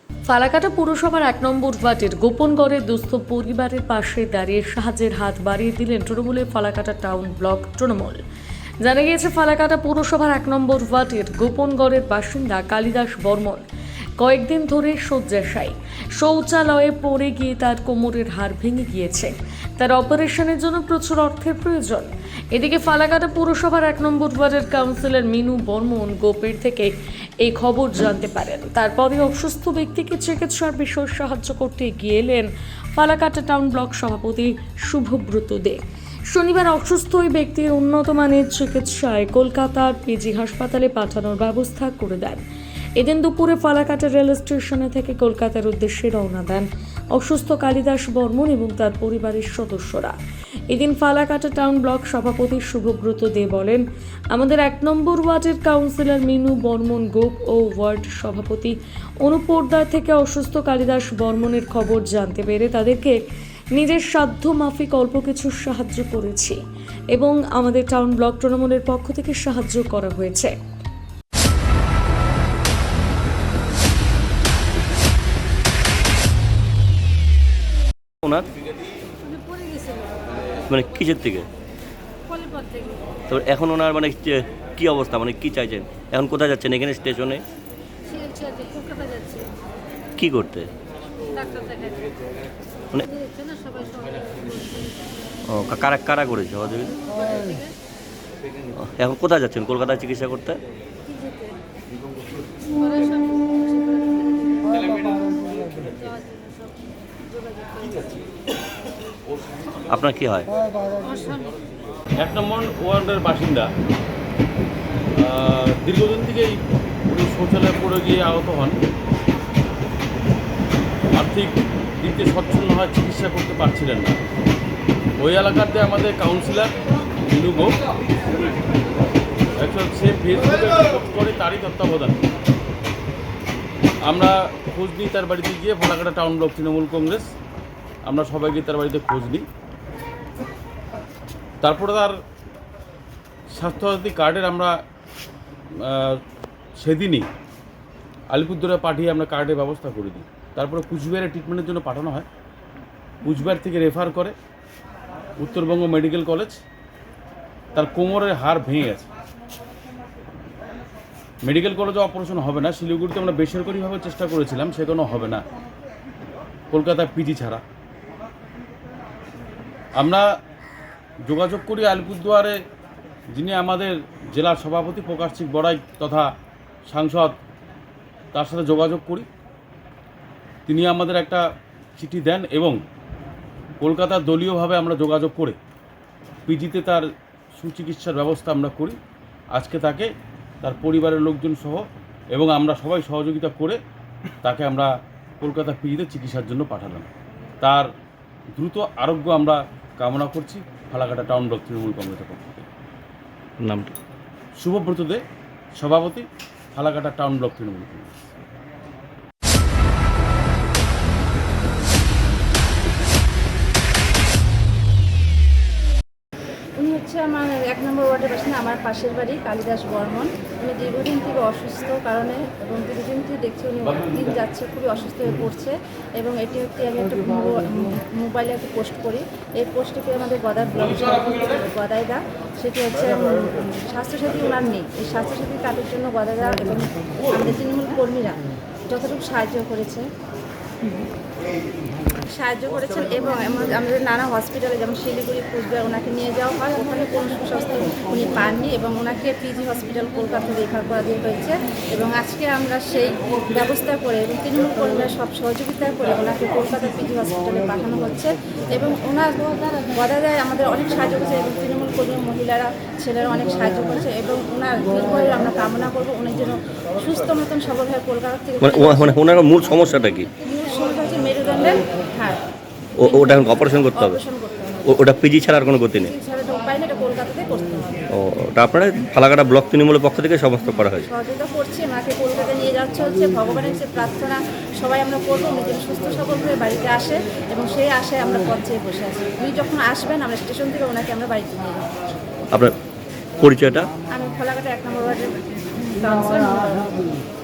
ফালাকাটা পুরসভার ১ নম্বর ওয়ার্ডের গোপনগড়ের দুস্থ পরিবারের পাশে দাঁড়িয়ে সাহায্যের হাত বাড়িয়ে দিলেন তৃণমূলের ফালাকাটা টাউন ব্লক তৃণমূল। জানা গিয়েছে ফালাকাটা পুরসভার ১ নম্বর ওয়ার্ডের গোপনগড়ের বাসিন্দা কালিদাস বর্মন কয়েকদিন ধরে শয্যাশায়ী। শৌচালয়ে পড়ে গিয়ে তার কোমরের হাড় ভেঙে গিয়েছে। তার অপারেশনের জন্য প্রচুর অর্থের প্রয়োজন। এদিকে ফালাকাটা পুরসভার ১ নম্বর ওয়ার্ডের কাউন্সিলর মিনু বর্মন গোপের থেকে এই খবর জানতে পারেন। তারপরে অসুস্থ ব্যক্তিকে চিকিৎসার বিষয়ে সাহায্য করতে এগিয়ে এলেন ফালাকাটা টাউন ব্লক সভাপতি শুভব্রত দে। শনিবার অসুস্থ ওই ব্যক্তির উন্নত মানের চিকিৎসায় কলকাতার পিজি হাসপাতালে পাঠানোর ব্যবস্থা করে দেন। এদিন দুপুরে ফালাকাটা রেল স্টেশনে থেকে কলকাতার উদ্দেশ্যে রওনা দেন অসুস্থ কালিদাস বর্মন এবং তার পরিবারের সদস্যরা। এদিন ফালাকাটা টাউন ব্লক সভাপতি শুভব্রত দে বলেন, আমাদের ১ নম্বর ওয়ার্ডের কাউন্সিলর মিনু বর্মন গোপ ও ওয়ার্ড সভাপতি অনুপোর্দার থেকে অসুস্থ কালিদাস বর্মনের খবর জানতে পেরে তাদেরকে নিজের সাধ্য মাফিক অল্প কিছু সাহায্য করেছি এবং আমাদের টাউন ব্লক তৃণমূলের পক্ষ থেকে সাহায্য করা হয়েছে। ওনার মানে কিসের থেকে তো এখন ওনার মানে কি অবস্থা, মানে কি চাইছেন, এখন কোথায় যাচ্ছেন? এখানে স্টেশনে কি করতে? মানে ও কারা কারা করেছে সহযোগিতা? এখন কোথায় যাচ্ছেন? কলকাতায় চিকিৎসা করতে? আপনার কি হয়? ১ নম্বর ওয়ার্ডের বাসিন্দা, দীর্ঘদিন থেকেই শৌচালয়ে পড়ে গিয়ে আহত হন। আর্থিক দিক দিয়ে সচ্ছন্ন হয়, চিকিৎসা করতে পারছিলেন না। ওই এলাকাতে আমাদের কাউন্সিলর মিনু গোপ সে ফেসবুকে পোস্ট করে, তারই তত্ত্বাবধান আমরা খোঁজ নিই তার বাড়িতে গিয়ে। ফালাকাটা টাউন ব্লক তৃণমূল কংগ্রেস আমরা সবাই গিয়ে তার বাড়িতে খোঁজ নিই। তারপরে তার স্বাস্থ্যসাথী কার্ডের আমরা সেদিনই আলিপুরদুয়ারে পাঠিয়ে আমরা কার্ডের ব্যবস্থা করে দিই। তারপরে কুচবিহারে ট্রিটমেন্টের জন্য পাঠানো হয়। কুচবিহার থেকে রেফার করে উত্তরবঙ্গ মেডিকেল কলেজ। তার কোমরের হাড় ভেঙে গেছে। মেডিকেল কলেজে অপারেশন হবে না। শিলিগুড়িতে আমরা বেসরকারিভাবে চেষ্টা করেছিলাম, সেখানেও হবে না, কলকাতায় পিজি ছাড়া। আমরা যোগাযোগ করি আলিপুরদুয়ারে যিনি আমাদের জেলার সভাপতি প্রকাশিক বড়াই তথা সাংসদ, তার সাথে যোগাযোগ করি। তিনি আমাদের একটা চিঠি দেন এবং কলকাতার দলীয়ভাবে আমরা যোগাযোগ করে পিজিতে তার সুচিকিৎসার ব্যবস্থা আমরা করি। আজকে তাকে তার পরিবারের লোকজন সহ এবং আমরা সবাই সহযোগিতা করে তাকে আমরা কলকাতা পিজিতে চিকিৎসার জন্য পাঠালাম। তার দ্রুত আরোগ্য আমরা কামনা করছি ফালাকাটা টাউন ব্লক তৃণমূল কংগ্রেসের পক্ষ থেকে। নামটা? শুভব্রত দে, সভাপতি, ফালাকাটা টাউন ব্লক তৃণমূল কংগ্রেস। উনি হচ্ছে আমার ১ নম্বর ওয়ার্ডের বাসিন্দা, আমার পাশের বাড়ি, কালিদাস বর্মন। উনি দীর্ঘদিন থেকে অসুস্থ কারণে এবং দীর্ঘদিন থেকে দেখছি উনি দিন যাচ্ছে খুবই অসুস্থ হয়ে পড়ছে। এবং এটি হচ্ছে আমি একটা মোবাইলে একটা পোস্ট করি। এই পোস্টটিতে আমাদের গদাই ব্লক গদাইদা, সেটি হচ্ছে স্বাস্থ্যসাথী ওনার নেই। এই স্বাস্থ্যসাথী কার্ডের জন্য গদাইদা এবং আমাদের তৃণমূল কর্মীরা যতটুকু সাহায্য করেছেন এবং আমাদের নানা হসপিটালে যেমন শিলিগুড়ি, কুচবিহার ওনাকে নিয়ে যাওয়া হয়। ওখানে কোনো সুস্বাস্থ্য উনি পাননি এবং ওনাকে পিজি হসপিটাল কলকাতা রেফার করা দিয়ে হয়েছে। এবং আজকে আমরা সেই ব্যবস্থা করে এবং তৃণমূল কর্মীরা সব সহযোগিতা করে ওনাকে কলকাতা পিজি হসপিটালে পাঠানো হচ্ছে। এবং ওনার গদাদায় আমাদের অনেক সাহায্য করছে এবং তৃণমূল কর্মী মহিলারা, ছেলেরা অনেক সাহায্য করছে এবং ওনার দীর্ঘায়ু আমরা কামনা করবো। উনি যেন সুস্থ মতন সবল হয়ে কলকাতা থেকে। ওনার মূল সমস্যাটা কি? মেরুদণ্ডের হাড়, ওটা এখন অপারেশন করতে হবে। ওটা পিজি ছাড়া আর কোনো গতি নেই। ওটা আপনারা ফালাকাটা ব্লক তৃণমূলের পক্ষ থেকে সমস্ত করা হয়েছে, সহযোগিতা করছে। মাকে কলকাতা নিয়ে যাচ্ছে হচ্ছে ভগবানের কাছে প্রার্থনা সবাই আমরা করবো উনি যেন সুস্থ সবল হয়ে বাড়িতে আসে এবং সেই আশায় আমরা পথ চেয়ে বসে আছি। উনি যখন আসবেন আমরা স্টেশন থেকে ওনাকে আমরা বাড়িতে নিয়ে যাবো। আপনার পরিচয়টা? আমি ফালাকাটা ১ নম্বর ওয়ার্ডের কাউন্সিলর।